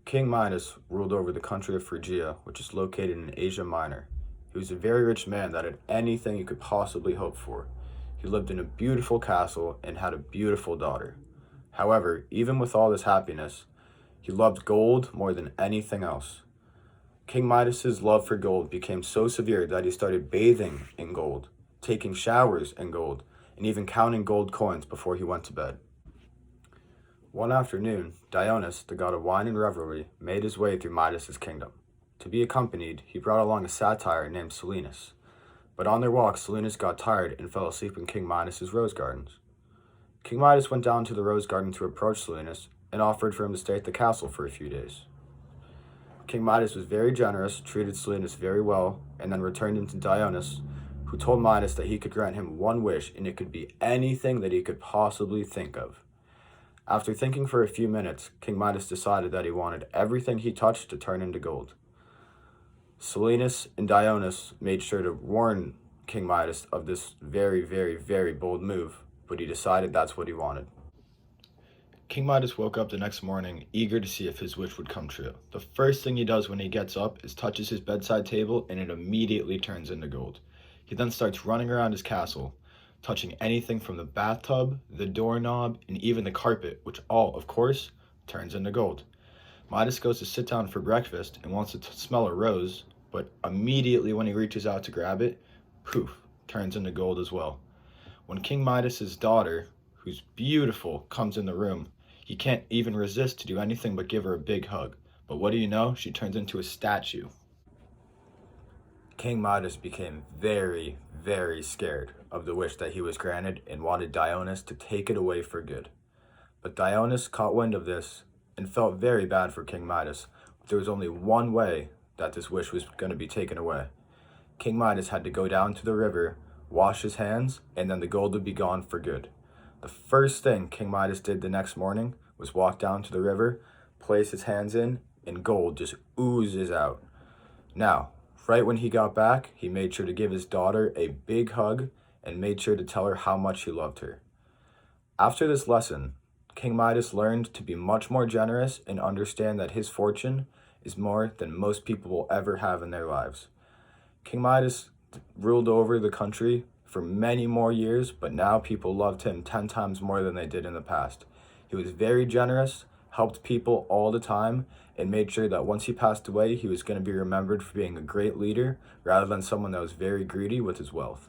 King Midas ruled over the country of Phrygia, which is located in Asia Minor. He was a very rich man that had anything you could possibly hope for. He lived in a beautiful castle and had a beautiful daughter. However, even with all this happiness, he loved gold more than anything else. King Midas's love for gold became so severe that he started bathing in gold, taking showers in gold, and even counting gold coins before he went to bed. One afternoon, Dionys, the god of wine and revelry, made his way through Midas's kingdom. To be accompanied, he brought along a satyr named Silenus. But on their walk, Silenus got tired and fell asleep in King Midas's rose gardens. King Midas went down to the rose garden to approach Silenus and offered for him to stay at the castle for a few days. King Midas was very generous, treated Silenus very well, and then returned him to Dionys, who told Midas that he could grant him one wish, and it could be anything that he could possibly think of. After thinking for a few minutes, King Midas decided that he wanted everything he touched to turn into gold. Silenus and Dionys made sure to warn King Midas of this very, very, very bold move, but he decided that's what he wanted. King Midas woke up the next morning, eager to see if his wish would come true. The first thing he does when he gets up is touches his bedside table, and it immediately turns into gold. He then starts running around his castle, touching anything from the bathtub, the doorknob, and even the carpet, which all, of course, turns into gold. Midas goes to sit down for breakfast and wants to smell a rose, but immediately when he reaches out to grab it, poof, turns into gold as well. When King Midas's daughter, who's beautiful, comes in the room, he can't even resist to do anything but give her a big hug. But what do you know? She turns into a statue. King Midas became very, very scared of the wish that he was granted and wanted Dionys to take it away for good. But Dionys caught wind of this and felt very bad for King Midas. There was only one way that this wish was going to be taken away. King Midas had to go down to the river, wash his hands, and then the gold would be gone for good. The first thing King Midas did the next morning was walk down to the river, place his hands in, and gold just oozes out. Now, right when he got back, he made sure to give his daughter a big hug and made sure to tell her how much he loved her. After this lesson, King Midas learned to be much more generous and understand that his fortune is more than most people will ever have in their lives. King Midas ruled over the country for many more years, but now people loved him 10 times more than they did in the past. He was very generous, helped people all the time, and made sure that once he passed away, he was going to be remembered for being a great leader rather than someone that was very greedy with his wealth.